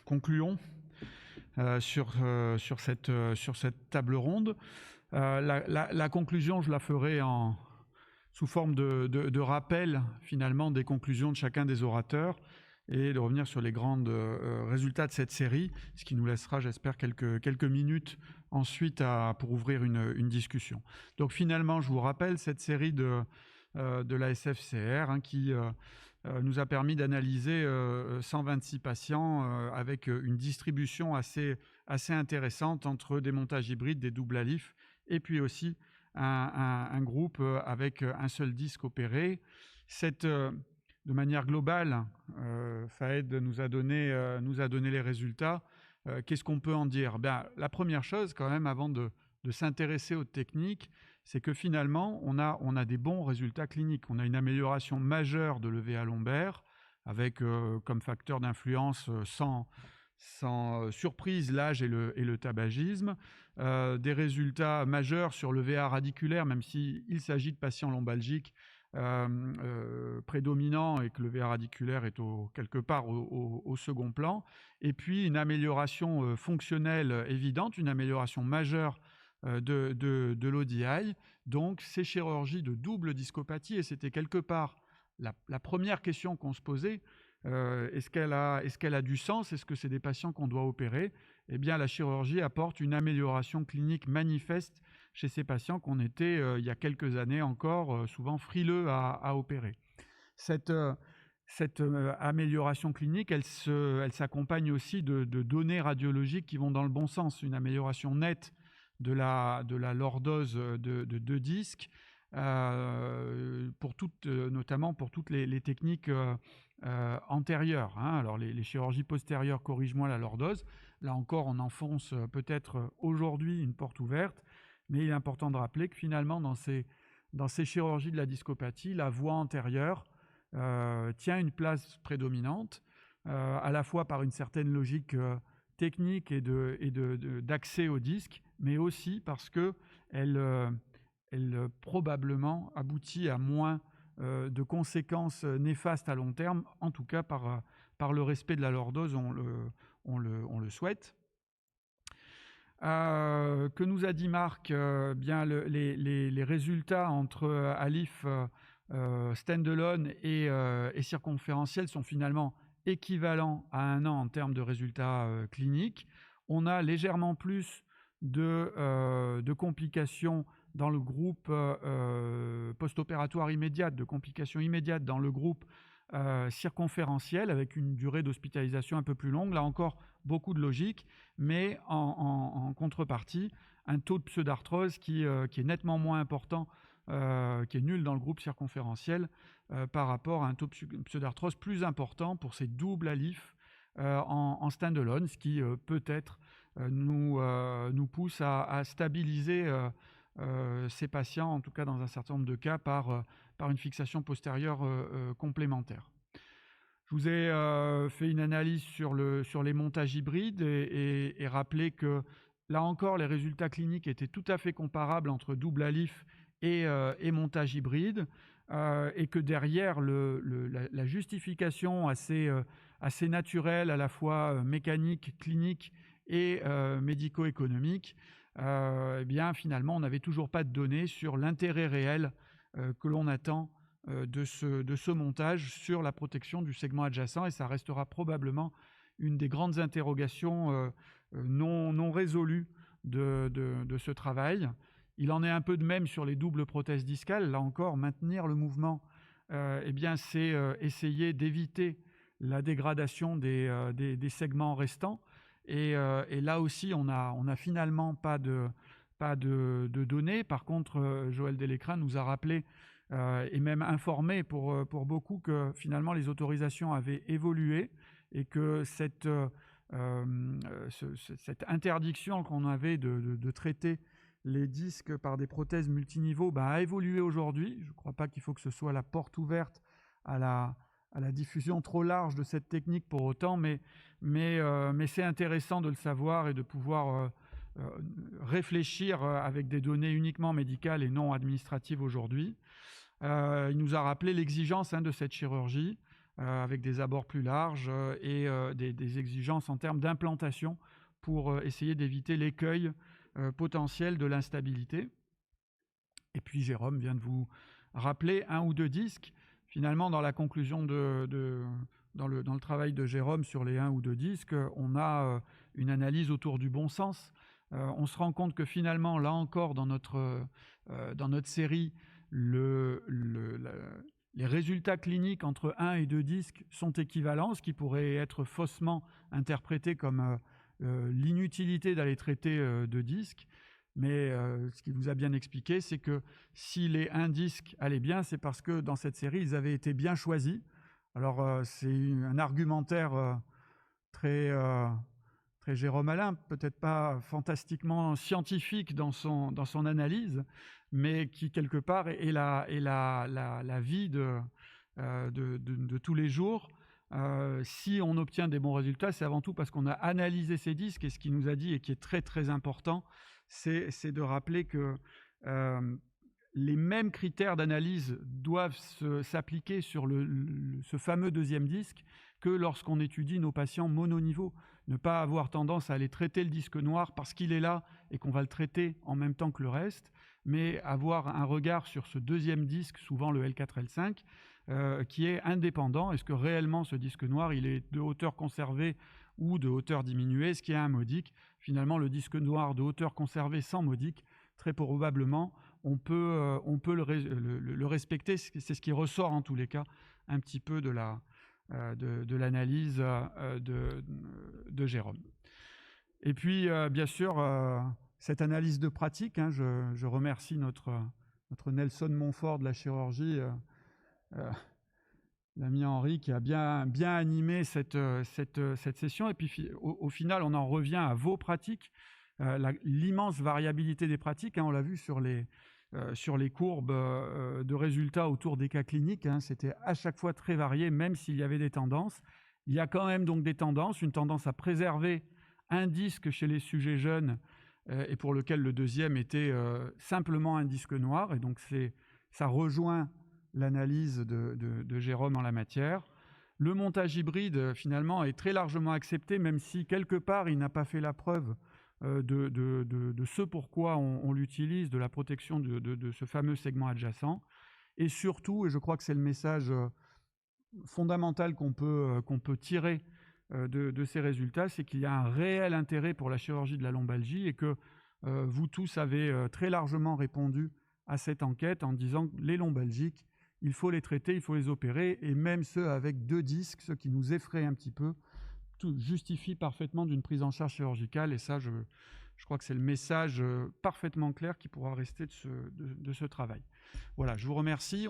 Concluons sur cette table ronde. La conclusion, je la ferai sous forme de rappel finalement des conclusions de chacun des orateurs et de revenir sur les grands résultats de cette série, ce qui nous laissera, j'espère, quelques minutes ensuite pour ouvrir une discussion. Donc finalement, je vous rappelle cette série de la SFCR qui nous a permis d'analyser 126 patients avec une distribution assez intéressante entre des montages hybrides, des doubles ALIF et puis aussi un groupe avec un seul disque opéré. De manière globale, Fahed nous a donné les résultats. Qu'est-ce qu'on peut en dire ? La première chose, quand même, avant de s'intéresser aux techniques, c'est que finalement, on a des bons résultats cliniques. On a une amélioration majeure de l'EVA lombaire, avec comme facteur d'influence sans surprise l'âge et le tabagisme. Des résultats majeurs sur l'EVA radiculaire, même s'il s'agit de patients lombalgiques, prédominant et que le VA radiculaire est quelque part au second plan, et puis une amélioration fonctionnelle évidente, une amélioration majeure de l'ODI. Donc ces chirurgies de double discopathie, et c'était quelque part la première question qu'on se posait, est-ce qu'elle a du sens? Est-ce que c'est des patients qu'on doit opérer? Eh bien, la chirurgie apporte une amélioration clinique manifeste chez ces patients qu'on était, il y a quelques années encore, souvent frileux à opérer. Cette amélioration clinique, elle s'accompagne aussi de données radiologiques qui vont dans le bon sens. Une amélioration nette de la lordose de 2 disques, notamment pour toutes les techniques antérieures. Alors les chirurgies postérieures corrigent moins la lordose. Là encore, on enfonce peut-être aujourd'hui une porte ouverte, mais il est important de rappeler que finalement, dans ces chirurgies de la discopathie, la voie antérieure tient une place prédominante, à la fois par une certaine logique technique et d'accès au disque, mais aussi parce qu'elle probablement aboutit à moins de conséquences néfastes à long terme, en tout cas par le respect de la lordose, on le souhaite. Que nous a dit Marc, les résultats entre ALIF standalone et circonférentiel sont finalement équivalents à 1 an en termes de résultats cliniques. On a légèrement plus de complications dans le groupe post-opératoire immédiate, de complications immédiates dans le groupe circonférentiel, avec une durée d'hospitalisation un peu plus longue. Là encore, beaucoup de logique, mais en contrepartie, un taux de pseudarthrose qui est nettement moins important, qui est nul dans le groupe circonférentiel, par rapport à un taux de pseudarthrose plus important pour ces doubles ALIF en standalone, ce qui peut-être nous pousse à stabiliser ces patients, en tout cas dans un certain nombre de cas, par une fixation postérieure complémentaire. Je vous ai fait une analyse sur les montages hybrides et rappelé que là encore, les résultats cliniques étaient tout à fait comparables entre double ALIF et montage hybride, et que derrière la justification assez naturelle, à la fois mécanique, clinique et médico-économique, eh bien finalement, on n'avait toujours pas de données sur l'intérêt réel que l'on attend de ce montage sur la protection du segment adjacent, et ça restera probablement une des grandes interrogations non résolues de ce travail. Il en est un peu de même sur les doubles prothèses discales. Là encore, maintenir le mouvement, c'est essayer d'éviter la dégradation des segments restants. Et là aussi, on a finalement pas de données. Par contre, Joël Delecrin nous a rappelé et même informé pour beaucoup que finalement les autorisations avaient évolué et que cette interdiction qu'on avait de traiter les disques par des prothèses multiniveaux a évolué aujourd'hui. Je ne crois pas qu'il faut que ce soit la porte ouverte à la diffusion trop large de cette technique pour autant, mais c'est intéressant de le savoir et de pouvoir réfléchir avec des données uniquement médicales et non administratives aujourd'hui. Il nous a rappelé l'exigence de cette chirurgie avec des abords plus larges et des exigences en termes d'implantation pour essayer d'éviter l'écueil potentiel de l'instabilité. Et puis Jérôme vient de vous rappeler 1 ou 2 disques. Finalement, dans la conclusion dans le travail de Jérôme sur les 1 ou 2 disques, on a une analyse autour du bon sens. On se rend compte que finalement, là encore, dans notre série, les résultats cliniques entre 1 et 2 disques sont équivalents, ce qui pourrait être faussement interprété comme l'inutilité d'aller traiter 2 disques. Mais ce qu'il vous a bien expliqué, c'est que si les 1 disque allaient bien, c'est parce que dans cette série, ils avaient été bien choisis. Alors, c'est un argumentaire très Jérôme Alain, peut-être pas fantastiquement scientifique dans son analyse, mais qui, quelque part, est la vie de tous les jours. Si on obtient des bons résultats, c'est avant tout parce qu'on a analysé ces disques, et ce qu'il nous a dit, et qui est très très important, c'est de rappeler que les mêmes critères d'analyse doivent s'appliquer sur ce fameux 2e disque que lorsqu'on étudie nos patients mononiveaux. Ne pas avoir tendance à aller traiter le disque noir parce qu'il est là et qu'on va le traiter en même temps que le reste, mais avoir un regard sur ce 2e disque, souvent le L4, L5, qui est indépendant. Est-ce que réellement ce disque noir, il est de hauteur conservée ou de hauteur diminuée? Est-ce qu'il y a un modique? Finalement, le disque noir de hauteur conservée sans modique, très probablement, on peut le respecter. C'est ce qui ressort en tous les cas un petit peu de l'analyse de Jérôme. Et puis, bien sûr, cette analyse de pratique, je remercie notre Nelson Montfort de la chirurgie, l'ami Henri, qui a bien animé cette session. Et puis, au final, on en revient à vos pratiques, l'immense variabilité des pratiques. On l'a vu sur les courbes de résultats autour des cas cliniques. C'était à chaque fois très varié, même s'il y avait des tendances. Il y a quand même donc des tendances, une tendance à préserver un disque chez les sujets jeunes, et pour lequel le 2e était simplement un disque noir. Et donc, ça rejoint l'analyse de Jérôme en la matière. Le montage hybride, finalement, est très largement accepté, même si, quelque part, il n'a pas fait la preuve de ce pourquoi on l'utilise, de la protection de ce fameux segment adjacent. Et surtout, et je crois que c'est le message fondamental qu'on peut tirer de ces résultats, c'est qu'il y a un réel intérêt pour la chirurgie de la lombalgie, et que vous tous avez très largement répondu à cette enquête en disant que les lombalgiques, il faut les traiter, il faut les opérer, et même ceux avec 2 disques, ceux qui nous effraient un petit peu, tout justifie parfaitement d'une prise en charge chirurgicale. Et ça, je crois que c'est le message parfaitement clair qui pourra rester de ce travail. Voilà, je vous remercie.